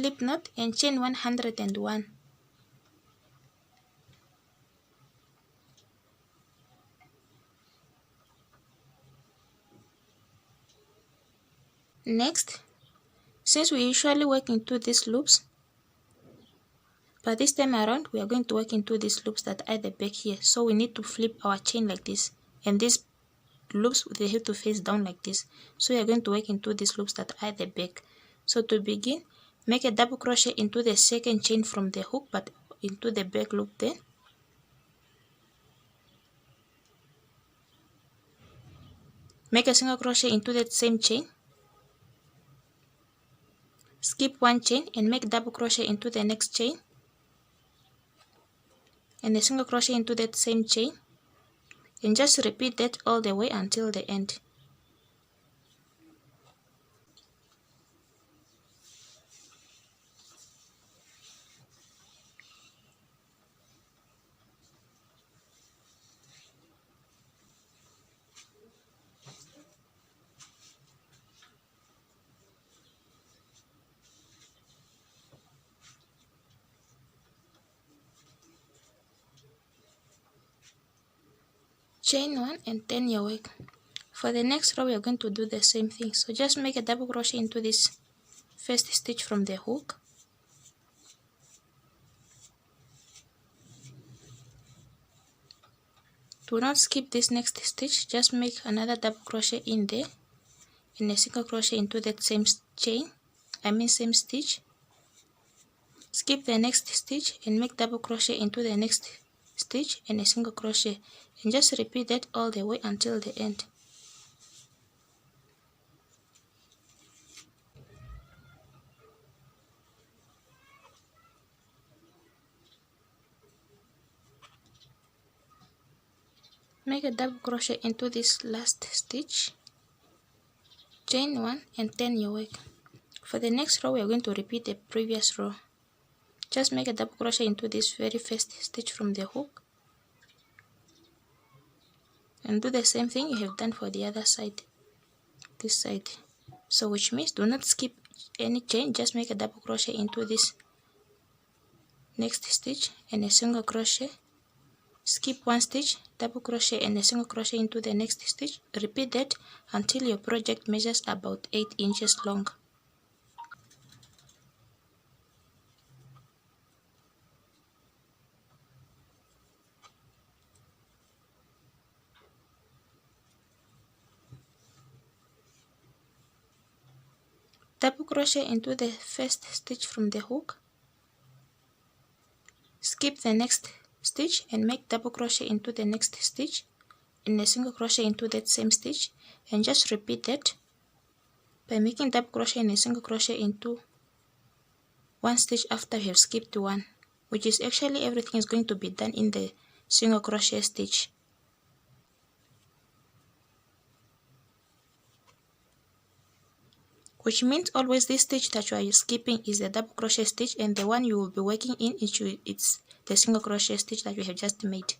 slip knot and chain 101. Next, since we usually work into these loops, but this time around we are going to work into these loops that are at the back here, so we need to flip our chain like this, and these loops they have to face down like this, so we are going to work into these loops that are at the back. So to begin, make a double crochet into the second chain from the hook but into the back loop, then make a single crochet into that same chain, skip one chain and make double crochet into the next chain, and a single crochet into that same chain, and just repeat that all the way until the end. Chain 1 and turn your work. For the next row we are going to do the same thing, so just make a double crochet into this first stitch from the hook, do not skip this next stitch, just make another double crochet in there and a single crochet into that same chain, same stitch, skip the next stitch and make double crochet into the next stitch and a single crochet, and just repeat that all the way until the end. Make a double crochet into this last stitch, chain 1 and turn your work. For the next row we are going to repeat the previous row. Just make a double crochet into this very first stitch from the hook and do the same thing you have done for the other side, this side. So which means do not skip any chain, just make a double crochet into this next stitch and a single crochet, skip one stitch, double crochet and a single crochet into the next stitch. Repeat that until your project measures about 8 inches long. Double crochet into the first stitch from the hook, skip the next stitch and make double crochet into the next stitch and a single crochet into that same stitch, and just repeat that by making double crochet and a single crochet into one stitch after you have skipped one, which is actually everything is going to be done in the single crochet stitch. Which means always this stitch that you are skipping is the double crochet stitch, and the one you will be working in it's the single crochet stitch that you have just made.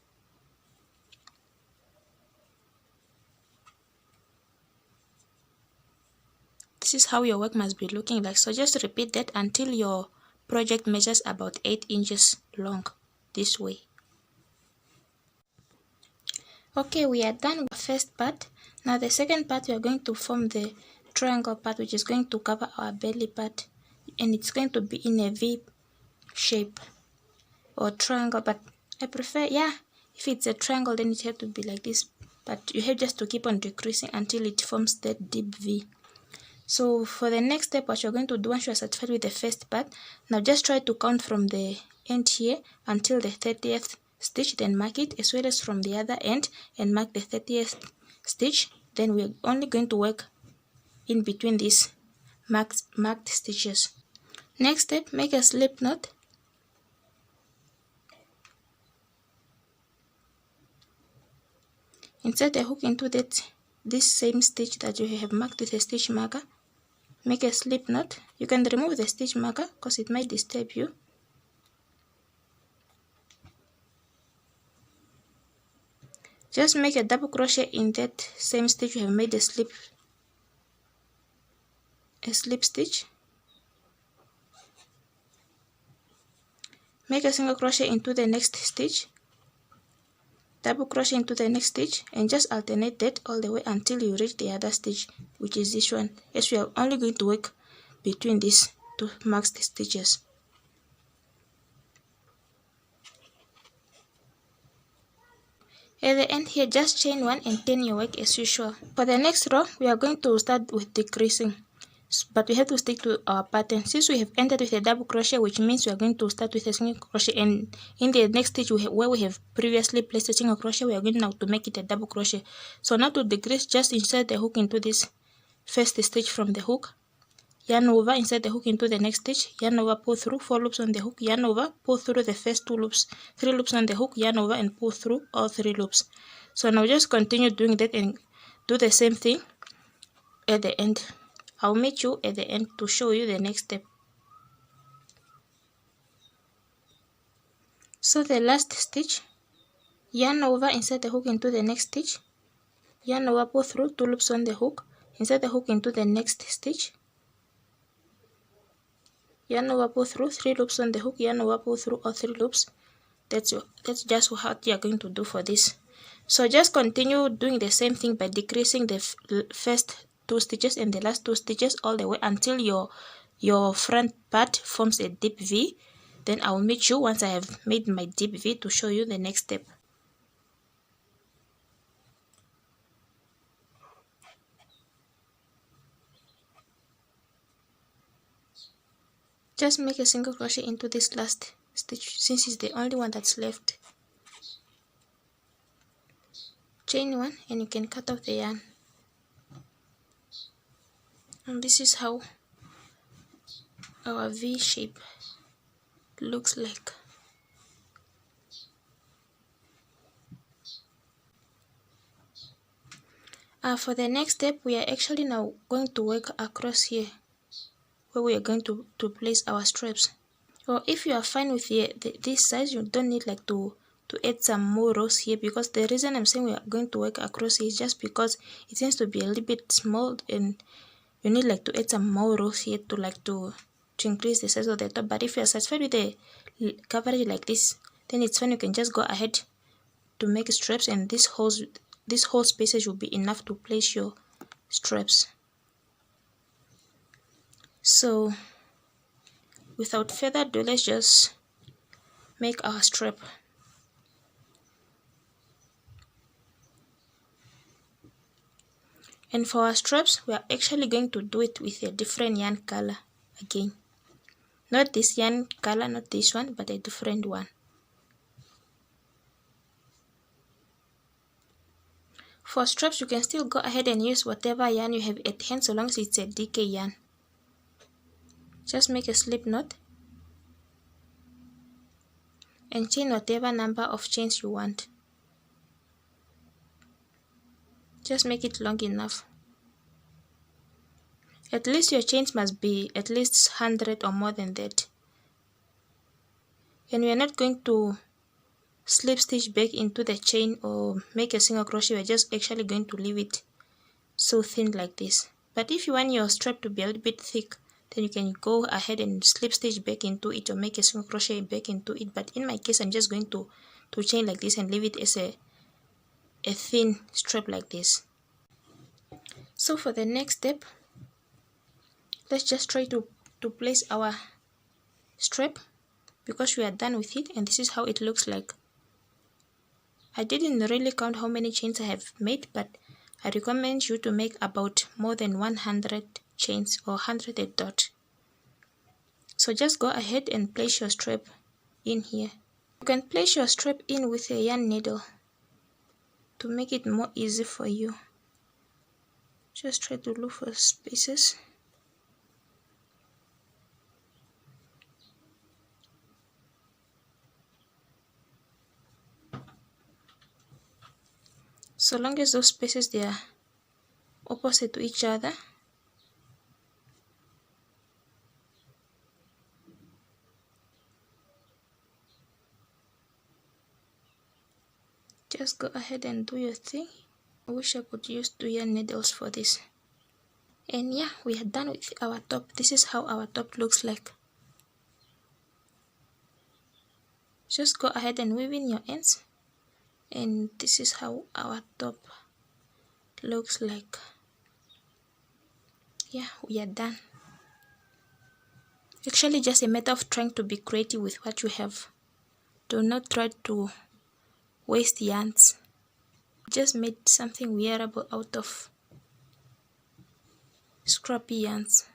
This is how your work must be looking like, so just repeat that until your project measures about 8 inches long, this way. Okay, we are done with the first part. Now the second part we are going to form the triangle part, which is going to cover our belly part, and it's going to be in a V shape or triangle, but I prefer, if it's a triangle then it has to be like this, but you have just to keep on decreasing until it forms that deep V. So for the next step, what you're going to do once you are satisfied with the first part, now just try to count from the end here until the 30th stitch, then mark it, as well as from the other end and mark the 30th stitch. Then we're only going to work in between these marked stitches. Next step, make a slip knot. Insert a hook into this same stitch that you have marked with a stitch marker. Make a slip knot. You can remove the stitch marker because it might disturb you. Just make a double crochet in that same stitch you have made a slip stitch, make a single crochet into the next stitch, double crochet into the next stitch, and just alternate that all the way until you reach the other stitch, which is this one, as we are only going to work between these two marked stitches. At the end here, just chain 1 and turn your work as usual. For the next row, we are going to start with decreasing, but we have to stick to our pattern. Since we have ended with a double crochet, which means we are going to start with a single crochet, and in the next stitch where we have previously placed a single crochet, we are going now to make it a double crochet. So now to decrease, just insert the hook into this first stitch from the hook, yarn over, insert the hook into the next stitch, yarn over, pull through 4 loops on the hook, yarn over, pull through the first 2 loops, 3 loops on the hook, yarn over, and pull through all 3 loops. So now just continue doing that and do the same thing at the end. I'll meet you at the end to show you the next step. So the last stitch, yarn over, insert the hook into the next stitch, yarn over, pull through 2 loops on the hook, insert the hook into the next stitch, yarn over, pull through 3 loops on the hook, yarn over, pull through all 3 loops. That's just what you are going to do for this. So just continue doing the same thing by decreasing the first 2 stitches and the last 2 stitches all the way until your front part forms a deep V. Then I'll meet you once I have made my deep V to show you the next step. Just make a single crochet into this last stitch since it's the only one that's left. Chain 1 and you can cut off the yarn. And this is how our V shape looks like. For the next step, we are actually now going to work across here where we are going to place our straps. Or if you are fine with this size, you don't need like to add some more rows here, because the reason I'm saying we are going to work across here is just because it tends to be a little bit small and you need like to add some more rows here to increase the size of the top. But if you are satisfied with the coverage like this, then it's fine. You can just go ahead to make straps, and these whole spaces will be enough to place your straps. So without further ado, let's just make our strap. And for our straps, we are actually going to do it with a different yarn color again. Not this yarn color, not this one, but a different one. For straps, you can still go ahead and use whatever yarn you have at hand, so long as it's a DK yarn. Just make a slip knot and chain whatever number of chains you want. Just make it long enough. At least your chains must be at least 100 or more than that. And we are not going to slip stitch back into the chain or make a single crochet. We are just actually going to leave it so thin like this. But if you want your strap to be a little bit thick, then you can go ahead and slip stitch back into it or make a single crochet back into it. But in my case, I'm just going to chain like this and leave it as a thin strap like this. So for the next step, let's just try to place our strap, because we are done with it, and this is how it looks like. I didn't really count how many chains I have made, but I recommend you to make about more than 100 chains or 100 a dot. So just go ahead and place your strap in here. You can place your strap in with a yarn needle to make it more easy for you. Just try to look for spaces. So long as those spaces they are opposite to each other, just go ahead and do your thing. I wish I could use 2 yarn needles for this. And yeah, we are done with our top. This is how our top looks like. Just go ahead and weave in your ends, and this is how our top looks like. Yeah, we are done. Actually, just a matter of trying to be creative with what you have. Do not try to waste yarns. Just made something wearable out of scrappy yarns.